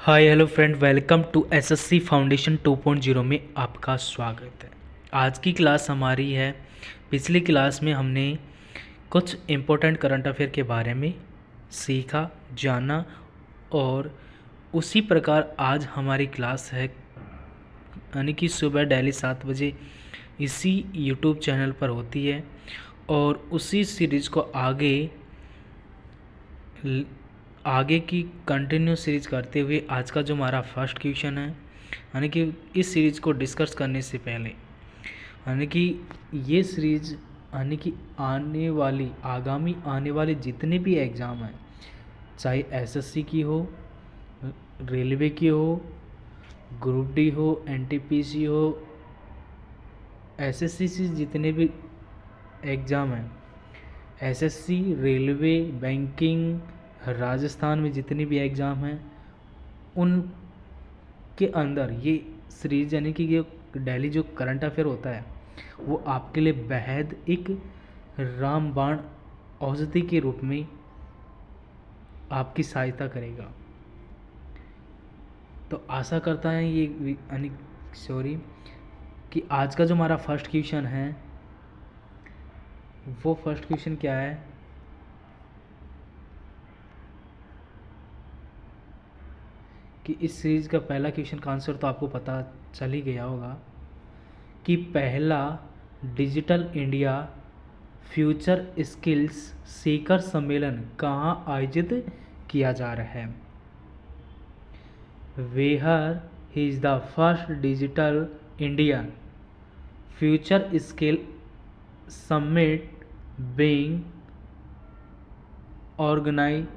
Hi hello friend, welcome to SSC foundation 2.0 में आपका स्वागत है। आज की क्लास हमारी है। पिछली क्लास में हमने कुछ इम्पोर्टेंट करंट अफेयर के बारे में सीखा, जाना, और उसी प्रकार आज हमारी क्लास है, यानी कि सुबह डेली 7 बजे इसी यूट्यूब चैनल पर होती है। और उसी सीरीज़ को आगे की कंटिन्यू सीरीज़ करते हुए आज का जो हमारा फर्स्ट क्वेश्चन है, यानी कि इस सीरीज़ को डिस्कस करने से पहले, यानी कि ये सीरीज़, यानी कि आगामी आने वाले जितने भी एग्ज़ाम हैं, चाहे एसएससी की हो, रेलवे की हो, ग्रुप डी हो, एनटीपीसी हो, एसएससी से जितने भी एग्ज़ाम हैं, एसएससी, रेलवे, बैंकिंग, राजस्थान में जितने भी एग्ज़ाम हैं, उन के अंदर ये सीरीज, यानी कि ये डेली जो करंट अफेयर होता है, वो आपके लिए बेहद एक रामबाण औषधि के रूप में आपकी सहायता करेगा। तो आशा करता है कि आज का जो हमारा फर्स्ट क्वेश्चन है, वो फर्स्ट क्वेश्चन क्या है कि इस सीरीज़ का पहला क्वेश्चन का आंसर तो आपको पता चल ही गया होगा कि पहला digital India future skills seeker सम्मेलन कहाँ आयोजित किया जा रहा है। Where is the first digital India future skill summit being organized,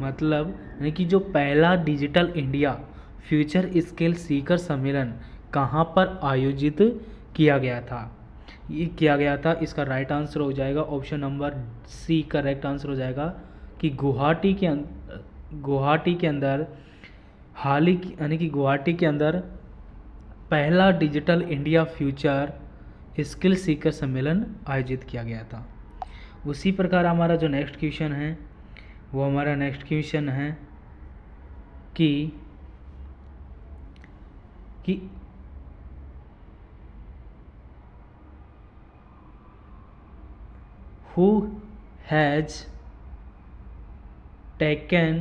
मतलब यानी कि जो पहला digital India future skill seeker सम्मेलन कहाँ पर आयोजित किया गया था। इसका राइट आंसर हो जाएगा option number C. Correct answer हो जाएगा कि गुवाहाटी के अंदर यानी कि गुवाहाटी के अंदर पहला digital India future skill seeker सम्मेलन आयोजित किया गया था। उसी प्रकार हमारा जो नेक्स्ट क्वेश्चन है, वो हमारा नेक्स्ट क्वेश्चन है कि who has taken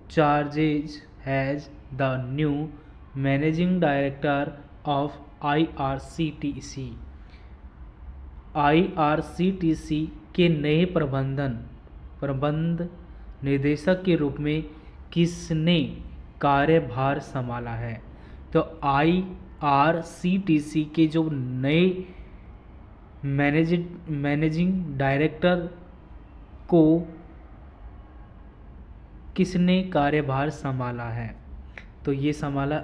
charges as the new managing director of IRCTC। IRCTC के नए प्रबंध निदेशक के रूप में किसने कार्यभार संभाला है। तो IRCTC के जो नए मैनेजिंग डायरेक्टर को किसने कार्यभार संभाला है। तो ये संभाला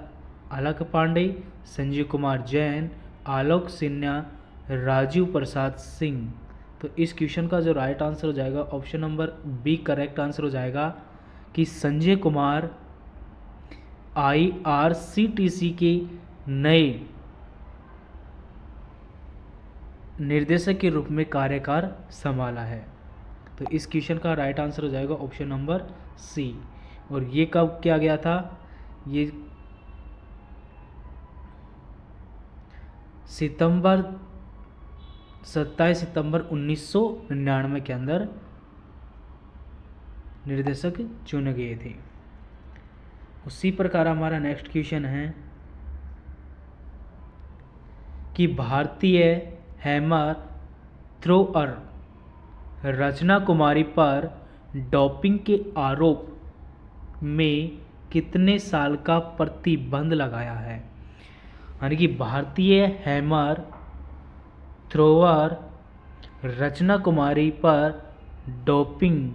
अलक पांडे, संजीव कुमार जैन, आलोक सिन्हा, राजीव प्रसाद सिंह। तो इस क्वेश्चन का जो राइट आंसर हो जाएगा option number B correct answer हो जाएगा कि संजय कुमार IRCTC के नए निर्देशक के रूप में कार्यभार संभाला है। तो इस क्वेश्चन का राइट आंसर हो जाएगा ऑप्शन नंबर सी। और ये कब किया गया था, ये 27 सितंबर 1999 के अंदर निर्देशक चुने गए थे। उसी प्रकार हमारा नेक्स्ट क्वेश्चन है कि भारतीय हैमर थ्रोअर रचना कुमारी पर डोपिंग के आरोप में कितने साल का प्रतिबंध लगाया है। यानी कि भारतीय हैमर थ्रोअर रचना कुमारी पर डोपिंग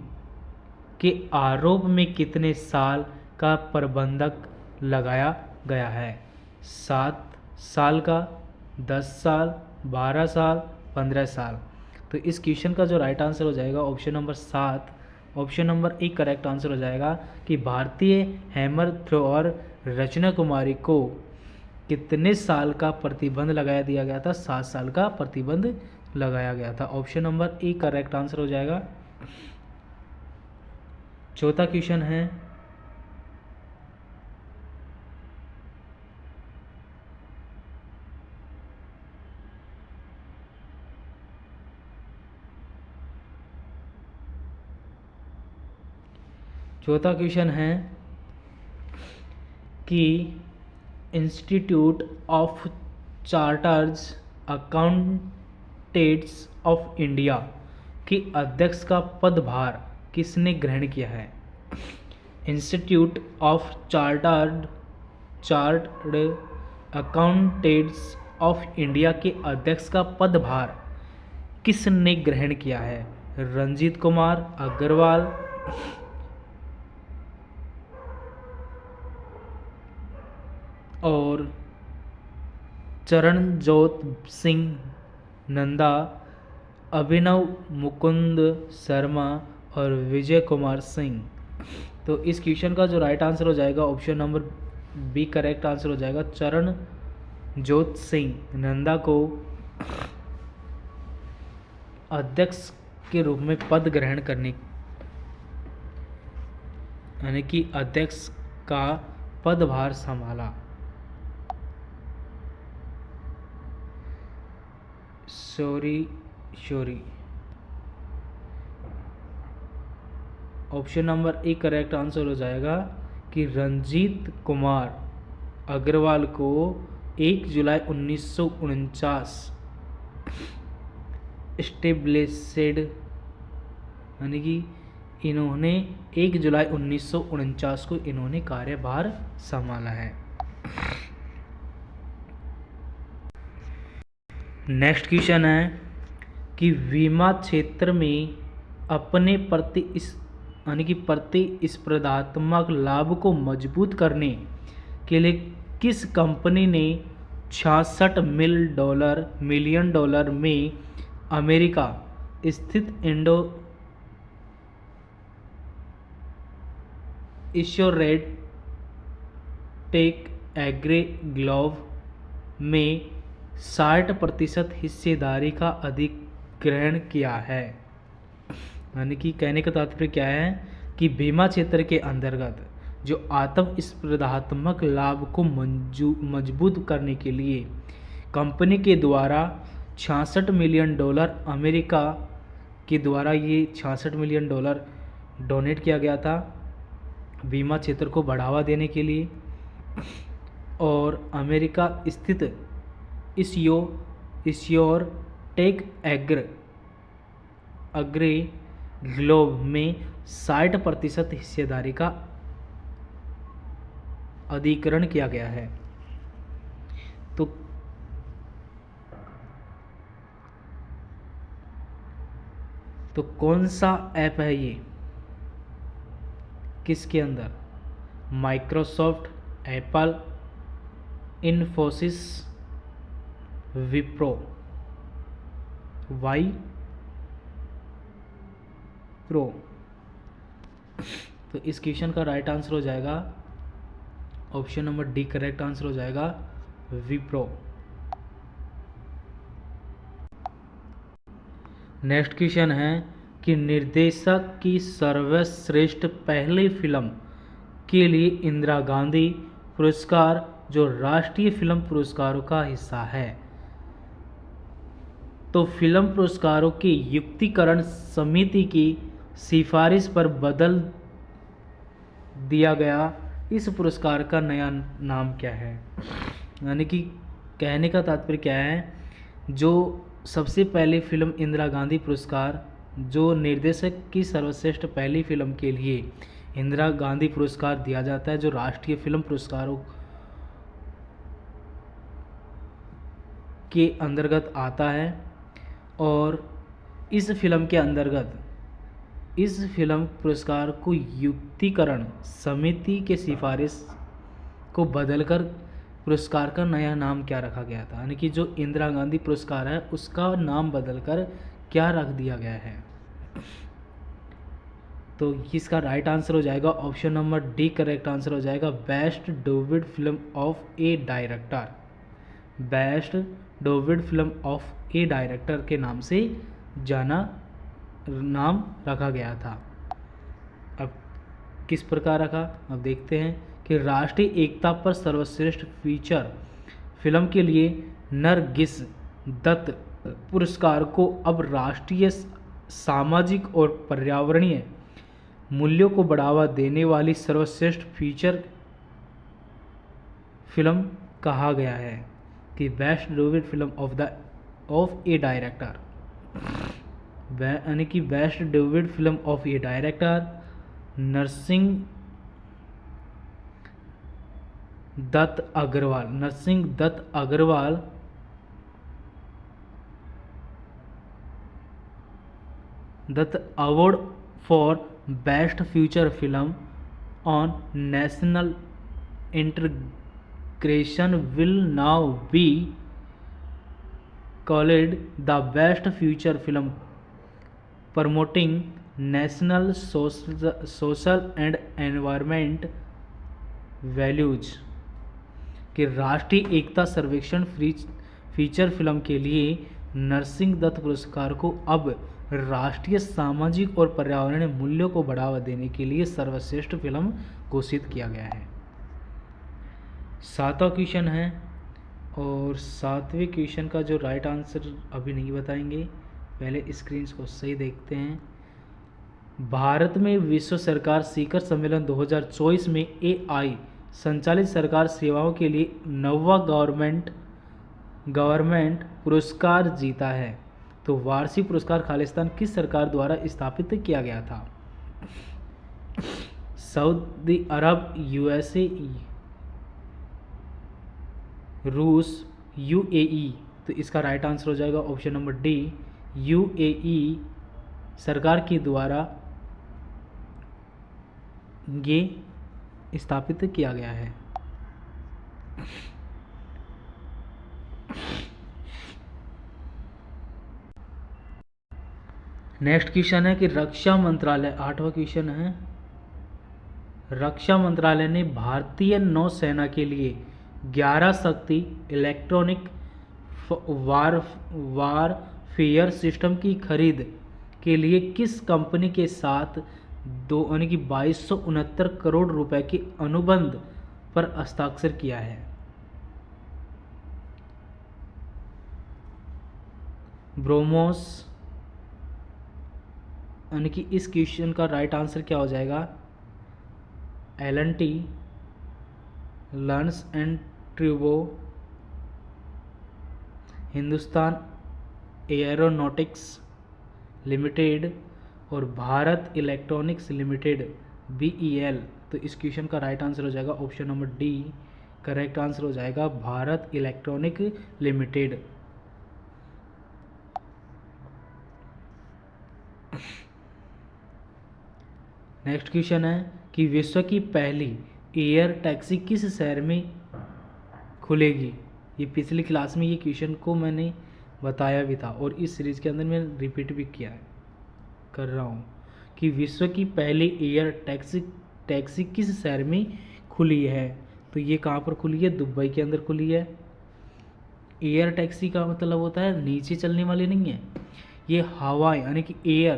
के आरोप में कितने साल का प्रतिबंधक लगाया गया है। 7 साल का, 10 साल, 12 साल, 15 साल। तो इस क्वेश्चन का जो राइट आंसर हो जाएगा option number 7, option number A correct answer हो जाएगा कि भारतीय हैमर थ्रोअर रचना कुमारी को कितने साल का प्रतिबंध लगाया दिया गया था। 7 साल का प्रतिबंध लगाया गया था। Option number A correct answer हो जाएगा। चौथा क्वेश्चन है, चौथा क्वेश्चन है कि institute of chartered accountants of India के अध्यक्ष का पदभार किसने ग्रहण किया है? Institute of chartered accountants of India के अध्यक्ष का पदभार किसने ग्रहण किया है? रंजीत कुमार अग्रवाल, और चरणजोत सिंह नंदा, अभिनव मुकुंद शर्मा और विजय कुमार सिंह। तो इस क्वेश्चन का जो राइट आंसर हो जाएगा option number B correct answer हो जाएगा। चरणजोत सिंह नंदा को अध्यक्ष के रूप में पद ग्रहण करने, यानी कि अध्यक्ष का पदभार संभाला। Sorry option number A correct answer हो जाएगा कि रंजीत कुमार अग्रवाल को 1 जुलाई 1949 एस्टेब्लिश्ड, यानी कि इन्होंने 1 जुलाई 1949 को इन्होंने कार्यभार संभाला है। नेक्स्ट क्वेश्चन है कि बीमा क्षेत्र में अपने प्रतिस्पर्धात्मक लाभ को मजबूत करने के लिए किस कंपनी ने 66 मिलियन डॉलर में अमेरिका स्थित एश्योरेटेक एग्री ग्लोव में 60% हिस्सेदारी का अधिग्रहण किया है? यानी कि कहने का तात्पर्य क्या है कि बीमा क्षेत्र के अंतर्गत जो आत्मस्पर्धात्मक लाभ को मजबूत करने के लिए कंपनी के द्वारा 66 मिलियन डॉलर अमेरिका के द्वारा ये 66 मिलियन डॉलर डोनेट किया गया था बीमा क्षेत्र को बढ़ावा देने के लिए। और अमेरिका स्थित एश्योरेटेक एग्री ग्लोव में 60% हिस्सेदारी का अधिग्रहण किया गया है। तो कौन सा ऐप है ये, किसके अंदर? Microsoft, Apple, Infosys, Wipro, pro. तो इस क्वेश्चन का राइट आंसर हो जाएगा option number D correct answer हो जाएगा विप्रो। नेक्स्ट क्वेश्चन है कि निर्देशक की सर्वश्रेष्ठ पहली फिल्म के लिए इंदिरा गांधी पुरस्कार जो राष्ट्रीय फिल्म पुरस्कारों का हिस्सा है, तो फिल्म पुरस्कारों की युक्तिकरण समिति की सिफारिश पर बदल दिया गया इस पुरस्कार का नया नाम क्या है? यानी कि कहने का तात्पर्य क्या है, जो सबसे पहले फिल्म इंदिरा गांधी पुरस्कार जो निर्देशक की सर्वश्रेष्ठ पहली फिल्म के लिए इंदिरा गांधी पुरस्कार दिया जाता है जो राष्ट्रीय फिल्म पुरस्कारों के अंतर्गत आता है। और इस फिल्म के अंतर्गत इस फिल्म पुरस्कार को युक्तिकरण समिति के सिफारिश को बदलकर पुरस्कार का नया नाम क्या रखा गया था? यानी कि जो इंदिरा गांधी पुरस्कार है उसका नाम बदलकर क्या रख दिया गया है? तो इसका राइट आंसर हो जाएगा option number D correct answer हो जाएगा best debut film of a director. Best debut film of a director के नाम से नाम रखा गया था। अब किस प्रकार रखा, अब देखते हैं कि राष्ट्रीय एकता पर सर्वश्रेष्ठ फीचर फिल्म के लिए नरगिस दत्त पुरस्कार को अब राष्ट्रीय सामाजिक और पर्यावरणीय मूल्यों को बढ़ावा देने वाली सर्वश्रेष्ठ फीचर फिल्म कहा गया है कि best debut film of a director, यानी कि best debut film of a director Nargis Dutt Agarwal award for best feature film on national integration will now be called the best feature film promoting national social and environment values कि राष्ट्रीय एकता सर्वेक्षण feature film के लिए नरसिंह दत्त पुरस्कार को अब राष्ट्रीय सामाजिक और पर्यावरणीय मूल्यों को बढ़ावा देने के लिए सर्वश्रेष्ठ फिल्म घोषित किया गया है। 7वां क्वेश्चन है, और 7वें क्वेश्चन का जो राइट आंसर अभी नहीं बताएंगे, पहले स्क्रीन को सही देखते हैं। भारत में विश्व सरकार शिखर सम्मेलन 2024 में AI संचालित सरकार सेवाओं के लिए 9वां गवर्नमेंट पुरस्कार जीता है। तो वार्षिक पुरस्कार खालिस्तान किस सरकार द्वारा स्थापित किया गया था? सऊदी अरब, USA, रूस, UAE। तो इसका राइट आंसर हो जाएगा ऑप्शन नंबर डी, UAE सरकार के द्वारा ये स्थापित किया गया है। नेक्स्ट क्वेश्चन है कि रक्षा मंत्रालय, 8वां क्वेश्चन है, रक्षा मंत्रालय ने भारतीय नौसेना के लिए 11 शक्ति इलेक्ट्रॉनिक वारफेयर सिस्टम की खरीद के लिए किस कंपनी के साथ 2269 करोड़ रुपए के अनुबंध पर हस्ताक्षर किया है? ब्रोमोस, यानी कि इस क्वेश्चन का राइट आंसर क्या हो जाएगा? L&T, learns and ट्यूबो, Hindustan aeronautics limited और भारत इलेक्ट्रॉनिक्स लिमिटेड BEL। तो इस क्वेश्चन का राइट आंसर हो जाएगा option number D, correct answer हो जाएगा Bharat electronic limited. Next question है कि विश्व की पहली एयर टैक्सी किस शहर में खुलेगी? ये पिछली क्लास में ये क्वेश्चन को मैंने बताया भी था और इस सीरीज़ के अंदर मैं रिपीट भी कर रहा हूँ कि विश्व की पहली एयर टैक्सी किस शहर में खुली है? तो ये कहाँ पर खुली है? दुबई के अंदर खुली है। एयर टैक्सी का मतलब होता है नीचे चलने वाली नहीं है, ये हवा यानी कि एयर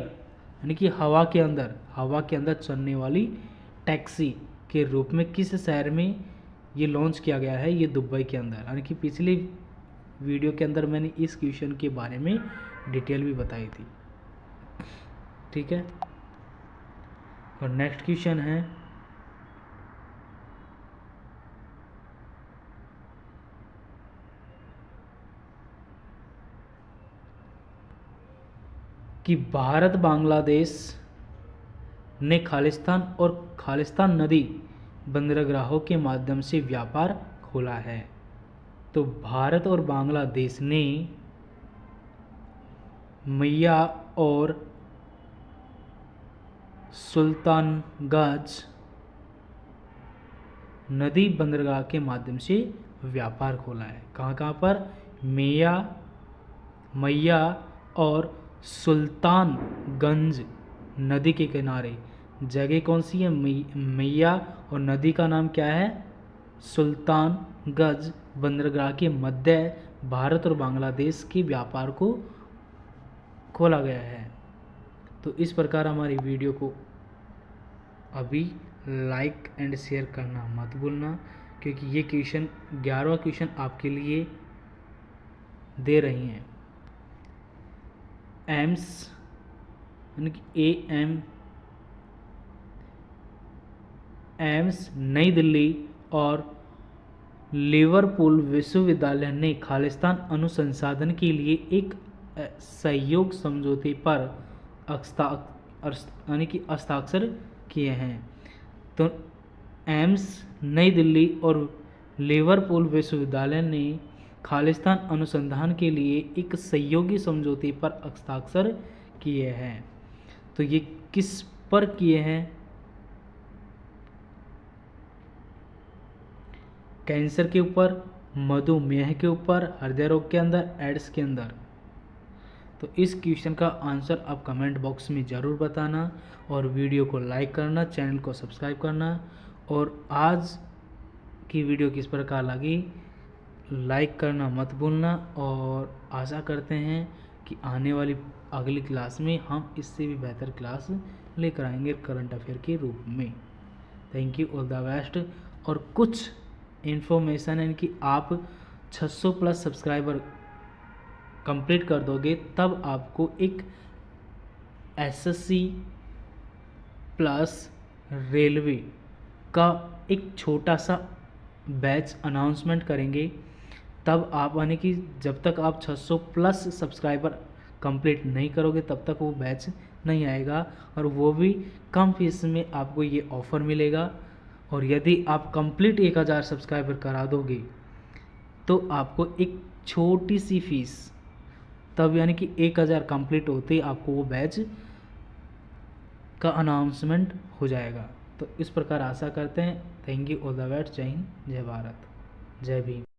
यानी कि हवा के अंदर चलने वाली टैक्सी के रूप में किस शहर में ये लॉन्च किया गया है? ये दुबई के अंदर। यानी कि पिछली वीडियो के अंदर मैंने इस क्वेश्चन के बारे में डिटेल भी बताई थी, ठीक है। और नेक्स्ट क्वेश्चन है कि भारत बांग्लादेश ने खालिस्तान और खालिस्तान नदी बंदरगाहों के माध्यम से व्यापार खोला है। तो भारत और बांग्लादेश ने मैया और सुल्तानगंज नदी बंदरगाह के माध्यम से व्यापार खोला है। कहाँ कहाँ पर? मैया और सुल्तानगंज नदी के किनारे। जगह कौन सी है? मैया, और नदी का नाम क्या है? सुल्तानगंज बंदरगाह के मध्य भारत और बांग्लादेश के व्यापार को खोला गया है। तो इस प्रकार हमारी वीडियो को अभी लाइक एंड शेयर करना मत भूलना, क्योंकि ये क्वेश्चन 11वां क्वेश्चन आपके लिए दे रही हैं। एम्स यानी कि एम्स नई दिल्ली और लिवरपूल विश्वविद्यालय ने खालिस्तान अनुसंधान के लिए एक सहयोग समझौते पर हस्ताक्षर किए हैं। तो एम्स नई दिल्ली और लिवरपूल विश्वविद्यालय ने खालिस्तान अनुसंधान के लिए एक सहयोगी समझौते पर हस्ताक्षर किए हैं। तो ये किस पर किए हैं? कैंसर के ऊपर, मधुमेह के ऊपर, हृदय रोग के अंदर, एड्स के अंदर। तो इस क्वेश्चन का आंसर आप कमेंट बॉक्स में ज़रूर बताना और वीडियो को लाइक करना, चैनल को सब्सक्राइब करना। और आज की वीडियो किस प्रकार लगी लाइक करना मत भूलना, और आशा करते हैं कि आने वाली अगली क्लास में हम इससे भी बेहतर क्लास लेकर आएंगे करंट अफेयर के रूप में। Thank you, all the best. और कुछ इन्फॉर्मेशन है कि आप 600 प्लस सब्सक्राइबर कंप्लीट कर दोगे तब आपको एक एसएससी प्लस रेलवे का एक छोटा सा बैच अनाउंसमेंट करेंगे। तब आप यानी कि जब तक आप 600 प्लस सब्सक्राइबर कंप्लीट नहीं करोगे तब तक वो बैच नहीं आएगा, और वो भी कम फीस में आपको ये ऑफ़र मिलेगा। और यदि आप कंप्लीट 1000 सब्सक्राइबर करा दोगे तो आपको एक छोटी सी फीस, तब यानी कि 1000 कंप्लीट होते ही आपको वो बैच का अनाउंसमेंट हो जाएगा। तो इस प्रकार आशा करते हैं। Thank you, all the best. जय हिंद, जय भारत, जय भीम।